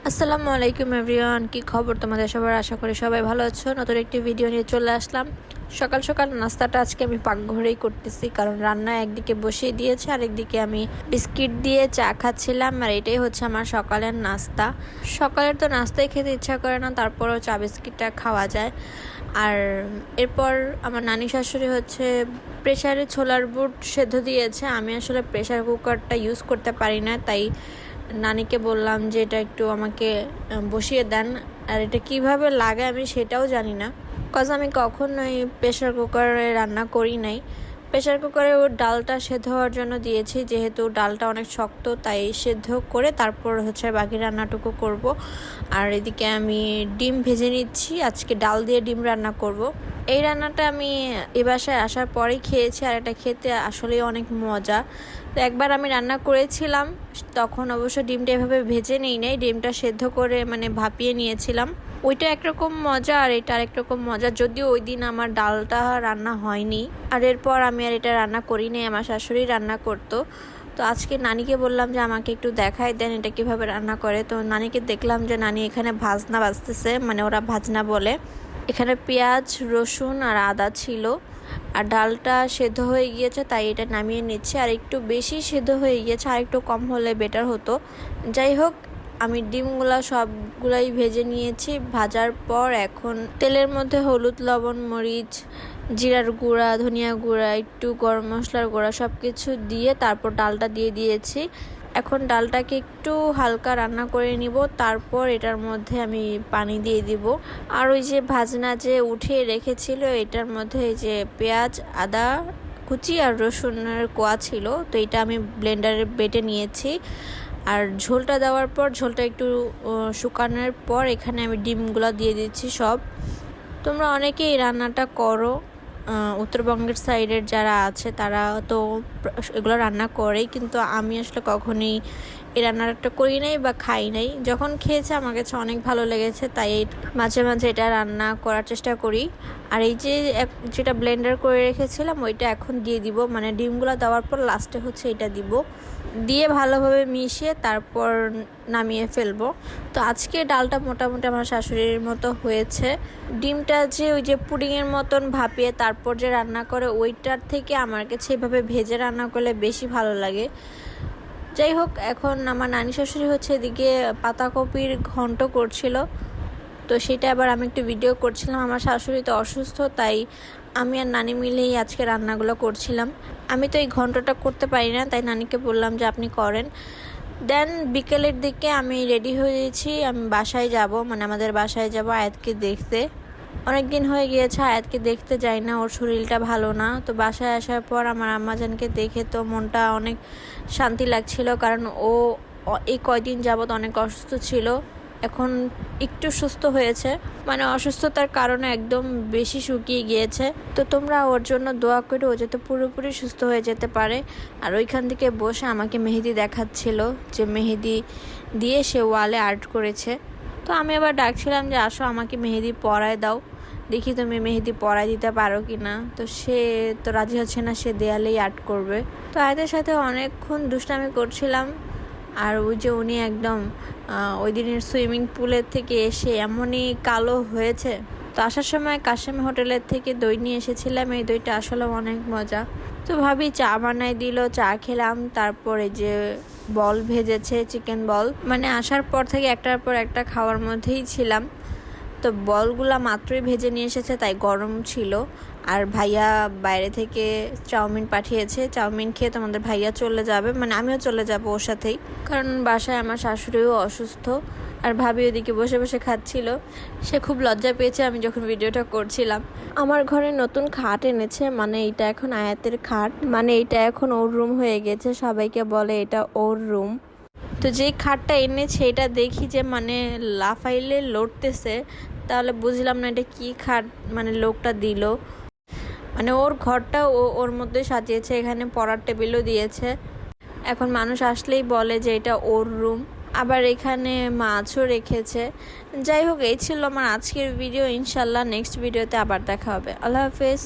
আসসালামু আলাইকুম এভরিওয়ান, কি খবর তোমাদের সবার? আশা করি সবাই ভালো আছো। নতুন একটি ভিডিও নিয়ে চলে আসলাম। সকাল সকাল নাস্তাটা আজকে আমি পাকঘরেই করতেছি, কারণ রান্না একদিকে বসিয়ে দিয়েছে আর একদিকে আমি বিস্কিট দিয়ে চা খাচ্ছিলাম। আর এটাই হচ্ছে আমার সকালের নাস্তা। সকালের তো নাস্তাই খেতে ইচ্ছা করে না, তারপরেও চা বিস্কিটটা খাওয়া যায়। আর এরপর আমার নানি শাশুড়ি হচ্ছে প্রেসারে ছোলার বুট সেদ্ধ দিয়েছে। আমি আসলে প্রেসার কুকারটা ইউজ করতে পারি না, তাই নানিকে বললাম যে এটা একটু আমাকে বসিয়ে দেন। আর এটা কিভাবে লাগে আমি সেটাও জানি না, কজ আমি কখনোই প্রেসার কুকারে রান্না করি নাই। প্রেসার কুকারে ওর ডালটা সেদ্ধ হওয়ার জন্য দিয়েছি, যেহেতু ডালটা অনেক শক্ত, তাই সেদ্ধ করে তারপর হচ্ছে বাকি রান্নাটুকু করব। আর এদিকে আমি ডিম ভেজে নিচ্ছি, আজকে ডাল দিয়ে ডিম রান্না করব। এই রান্নাটা আমি এ বাসায় আসার পরেই খেয়েছি, আর এটা খেতে আসলেই অনেক মজা। তো একবার আমি রান্না করেছিলাম, তখন অবশ্য ডিমটা এভাবে ভেজে নিই নাই, ডিমটা সেদ্ধ করে মানে ভাপিয়ে নিয়েছিলাম। ওইটা একরকম মজা আর এটা আরেক রকম মজা, যদিও ওই দিন আমার ডালটা রান্না হয়নি। আর এরপর আমি আর এটা রান্না করিনি, আমার শাশুড়ি রান্না করতো। তো আজকে নানিকে বললাম যে আমাকে একটু দেখাই দেন এটা কিভাবে রান্না করে। তো নানিকে দেখলাম যে নানি এখানে ভাজনা বাজতেছে, মানে ওরা ভাজনা বলে। এখানে পেঁয়াজ, রসুন আর আদা ছিল। আর ডালটা সেদ্ধ হয়ে গিয়েছে, তাই এটা নামিয়ে নিচ্ছে। আর একটু বেশি সেদ্ধ হয়ে গিয়েছে, আর একটু কম হলে বেটার হতো। যাই হোক, আমি ডিমগুলা সবগুলাই ভেজে নিয়েছি। ভাজার পর এখন তেলের মধ্যে হলুদ, লবণ, মরিচ, জিরার গুঁড়া, ধনিয়া গুঁড়া, একটু গরম মশলার গুঁড়া সব কিছু দিয়ে তারপর ডালটা দিয়ে দিয়েছি। এখন ডালটাকে একটু হালকা রান্না করে নিব, তারপর এটার মধ্যে আমি পানি দিয়ে দিব। আর ওই যে ভাজনা যে উঠিয়ে রেখেছিল, এটার মধ্যে এই যে পেঁয়াজ, আদা কুচি আর রসুনের কোয়া ছিল, তো এটা আমি ব্লেন্ডারে বেটে নিয়েছি। আর ঝোলটা দেওয়ার পর, ঝোলটা একটু শুকানোর পর এখানে আমি ডিমগুলো দিয়ে দিচ্ছি সব। তোমরা অনেকেই এই রান্নাটা করো, উত্তরবঙ্গের সাইডের যারা আছে তারা তো এগুলো রান্না করেই, কিন্তু আমি আসলে কখনোই এই রান্নাটা করি নাই বা খাই নাই। যখন খেয়েছে আমার কাছে অনেক ভালো লেগেছে, তাই মাঝে মাঝে এটা রান্না করার চেষ্টা করি। আর এই যে যেটা ব্লেন্ডার করে রেখেছিলাম ওইটা এখন দিয়ে দিব, মানে ডিমগুলো দেওয়ার পর লাস্টে হচ্ছে এটা দিব, দিয়ে ভালোভাবে মিশিয়ে তারপর নামিয়ে ফেলবো। তো আজকে ডালটা মোটামুটি আমার শাশুড়ির মতো হয়েছে। ডিমটা যে ওই যে পুডিংয়ের মতন ভাপিয়ে তারপর যে রান্না করে, ওইটার থেকে আমার কাছে এভাবে ভেজে রান্না করলে বেশি ভালো লাগে। যাই হোক, এখন আমার নানি শাশুড়ি হচ্ছে এদিকে পাতাকপির ঘন্ট করছিল, তো সেটা আবার আমি একটু ভিডিও করছিলাম। আমার শাশুড়ি তো অসুস্থ, তাই আমি আর নানি মিলেই আজকে রান্নাগুলো করছিলাম। আমি তো এই ঘন্টটা করতে পারি না, তাই নানিকে বললাম যে আপনি করেন। দেন বিকেলের দিকে আমি রেডি হয়েছি, আমি বাসায় যাব, মানে আমাদের বাসায় যাব আয়াতকে দেখতে। অনেক দিন হয়ে গিয়েছে আয়াতকে দেখতে যাই না, ওর শরীরটা ভালো না। তো বাসায় আসার পর আমার আম্মাজানকে দেখে তো মনটা অনেক শান্তি লাগছিল, কারণ ও এই কয়দিন যাবৎ অনেক অসুস্থ ছিল। এখন একটু সুস্থ হয়েছে, মানে অসুস্থতার কারণে একদম বেশি শুকিয়ে গিয়েছে। তো তোমরা ওর জন্য দোয়া করে ও যাতে পুরোপুরি সুস্থ হয়ে যেতে পারে। আর ওইখান থেকে বসে আমাকে মেহেদি দেখাচ্ছিল, যে মেহেদি দিয়ে সে ওয়ালে আর্ট করেছে। তো আমি আবার ডাকছিলাম যে আসো আমাকে মেহেদি পরায় দাও, দেখি তুমি মেহেদি পরায় দিতে পারো কি না। তো সে তো রাজি হচ্ছে না, সে দেয়ালেই আর্ট করবে। তো আয়াতের সাথে অনেকক্ষণ দুষ্টামি করছিলাম। আর ওই যে উনি একদম ওই দিনের সুইমিং পুলের থেকে এসে এমনই কালো হয়েছে। তো আসার সময় কাশেম হোটেলের থেকে দই নিয়ে এসেছিলাম, এই দইটা আসলে অনেক মজা। তো ভাবি চা বানাই দিল, চা খেলাম, তারপরে যে বল ভেজেছে, চিকেন বল, মানে আসার পর থেকে একটার পর একটা খাওয়ার মধ্যেই ছিলাম। তো বলগুলা মাত্রই ভেজে নিয়ে এসেছে, তাই গরম ছিল। আর ভাইয়া বাইরে থেকে চাউমিন পাঠিয়েছে, চাউমিন খেয়ে তোমাদের ভাইয়া চলে যাবে, মানে আমিও চলে যাব ওর সাথেই, কারণ বাসায় আমার শাশুড়িও অসুস্থ। আর ভাবি ওদিকে বসে বসে খাচ্ছিল, সে খুব লজ্জা পেয়েছে আমি যখন ভিডিওটা করছিলাম। আমার ঘরে নতুন খাট এনেছে, মানে এটা এখন আয়াতের খাট, মানে এটা এখন ওর রুম হয়ে গেছে, সবাইকে বলে এটা ওর রুম। তো যেই খাটটা এনেছে এটা দেখি যে মানে লাফাইলে লড়তেছে, তাহলে বুঝলাম না এটা কি খাট, মানে লোকটা দিল, মানে ওর ঘরটা ওর মধ্যে সাজিয়েছে, এখানে পড়ার টেবিলও দিয়েছে। এখন মানুষ আসলেই বলে যে এটা ওর রুম। আবার এখানে মাছও রেখেছে। যাই হোক, এই ছিল আমার আজকের ভিডিও। ইনশাল্লাহ নেক্সট ভিডিওতে আবার দেখা হবে। আল্লাহ হাফেজ।